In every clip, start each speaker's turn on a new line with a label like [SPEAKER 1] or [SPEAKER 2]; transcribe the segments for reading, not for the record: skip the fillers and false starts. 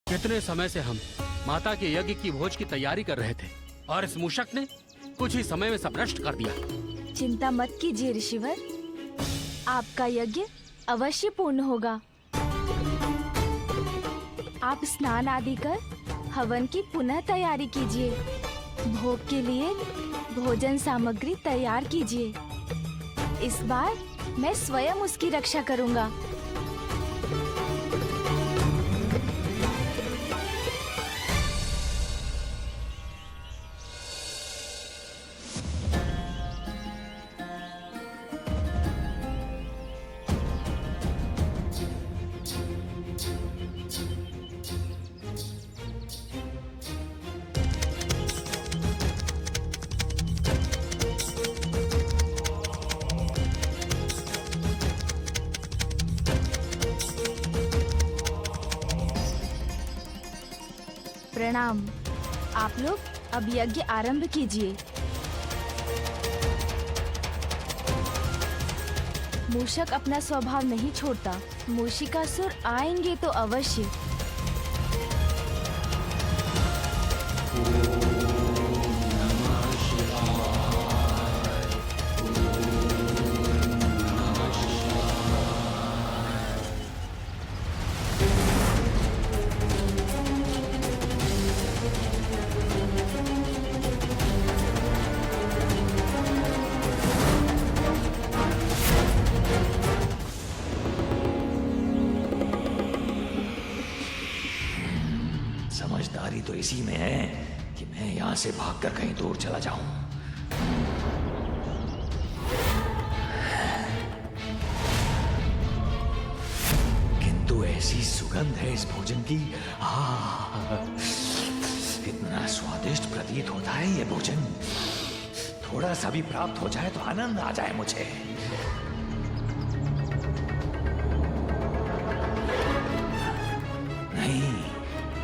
[SPEAKER 1] कितने समय से हम माता के यज्ञ की भोज की तैयारी कर रहे थे और इस मूषक ने कुछ ही समय में सब नष्ट कर दिया।
[SPEAKER 2] चिंता मत कीजिए ऋषिवर, आपका यज्ञ अवश्य पूर्ण होगा। आप स्नान आदि कर हवन की पुनः तैयारी कीजिए। भोग के लिए भोजन सामग्री तैयार कीजिए। इस बार मैं स्वयं उसकी रक्षा करूंगा। प्रणाम। आप लोग अब यज्ञ आरंभ कीजिए। मूषक अपना स्वभाव नहीं छोड़ता। मूषिकासुर आएंगे तो अवश्य।
[SPEAKER 3] समझदारी तो इसी में है कि मैं यहाँ से भागकर कहीं दूर चला जाऊं। किंतु ऐसी सुगंध है इस भोजन की, इतना स्वादिष्ट प्रतीत होता है ये भोजन। थोड़ा सा भी प्राप्त हो जाए तो आनंद आ जाए मुझे। नहीं,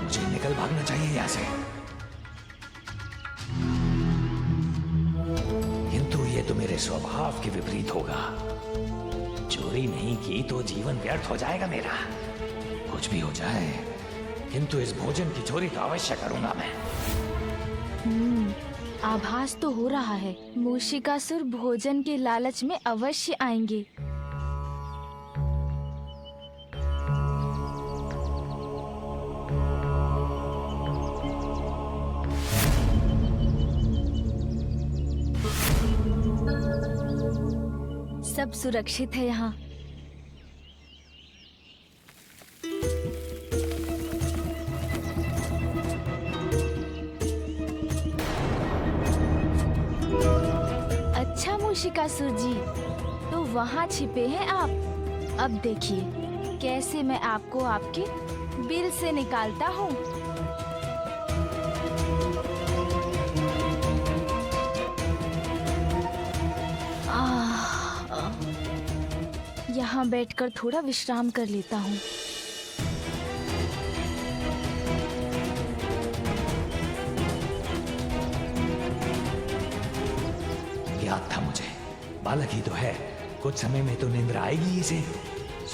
[SPEAKER 3] मुझे निकल भागना चाहिए यहाँ से। किंतु ये तो मेरे स्वभाव के विपरीत होगा। चोरी नहीं की तो जीवन व्यर्थ हो जाएगा मेरा। कुछ भी हो जाए, किंतु इस भोजन की चोरी तो अवश्य करूंगा मैं।
[SPEAKER 2] आभास तो हो रहा है मूषिकासुर भोजन के लालच में अवश्य आएंगे। सब सुरक्षित है यहाँ। अच्छा मूषिकासुर जी, तो वहाँ छिपे हैं आप। अब देखिए कैसे मैं आपको आपके बिल से निकालता हूँ। यहाँ बैठकर थोड़ा विश्राम कर लेता हूँ।
[SPEAKER 3] याद था मुझे, बालक ही तो है, कुछ समय में तो नींद आएगी इसे।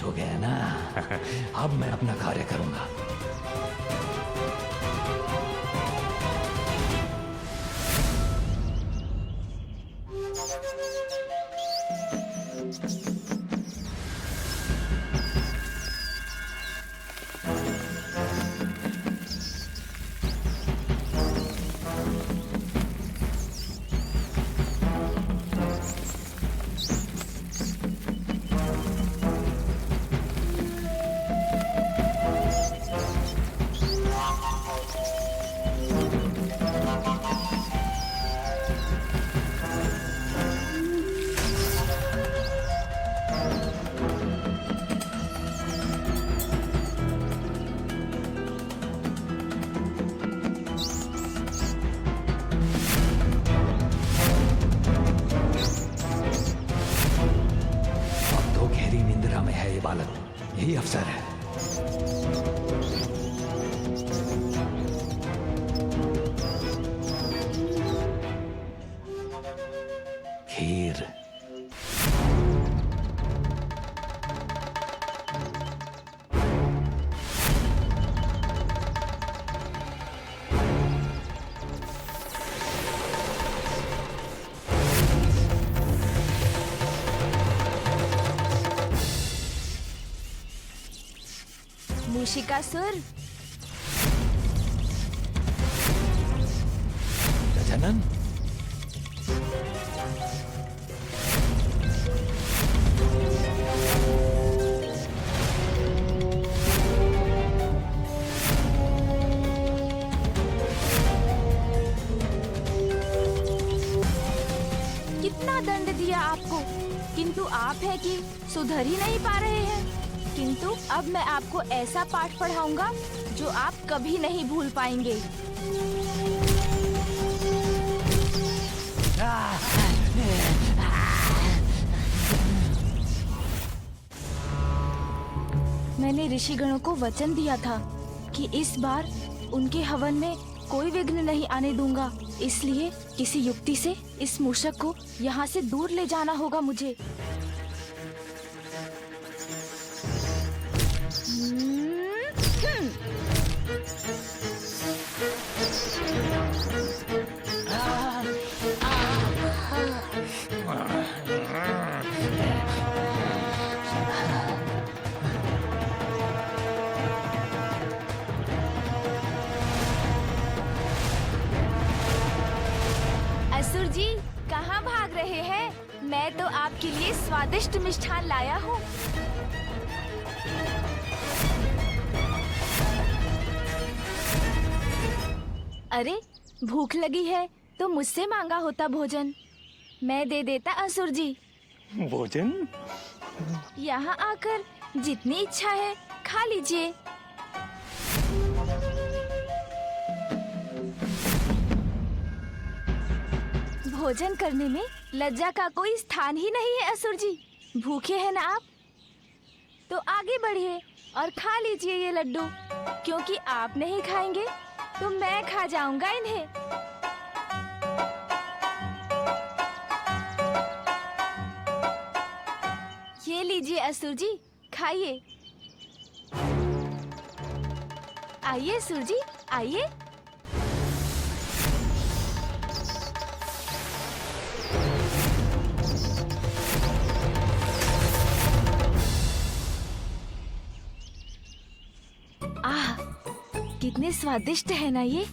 [SPEAKER 3] सो गया ना। अब मैं अपना कार्य करूंगा। बालक, यही अवसर है। खीर।
[SPEAKER 2] मूषिकासुर,
[SPEAKER 3] गजानन,
[SPEAKER 2] कितना दंड दिया आपको, किंतु आप है कि सुधर ही नहीं पा रहे हैं। किंतु अब मैं आपको ऐसा पाठ पढ़ाऊंगा जो आप कभी नहीं भूल पाएंगे। मैंने ऋषिगणों को वचन दिया था कि इस बार उनके हवन में कोई विघ्न नहीं आने दूंगा, इसलिए किसी युक्ति से इस मूषक को यहाँ से दूर ले जाना होगा मुझे। असुर जी, कहाँ भाग रहे हैं? मैं तो आपके लिए स्वादिष्ट मिष्ठान लाया हूँ। अरे, भूख लगी है तो मुझसे मांगा होता भोजन, मैं दे देता असुर जी।
[SPEAKER 3] भोजन?
[SPEAKER 2] यहाँ आकर जितनी इच्छा है खा लीजिए। भोजन करने में लज्जा का कोई स्थान ही नहीं है असुर जी। भूखे हैं ना आप? तो आगे बढ़िए और खा लीजिए ये लड्डू, क्योंकि आप नहीं खाएंगे तो मैं खा जाऊंगा इन्हें। ये लीजिए असुर जी, खाइए। आइए असुर जी, आइए। आह, कितने स्वादिष्ट है ना ये।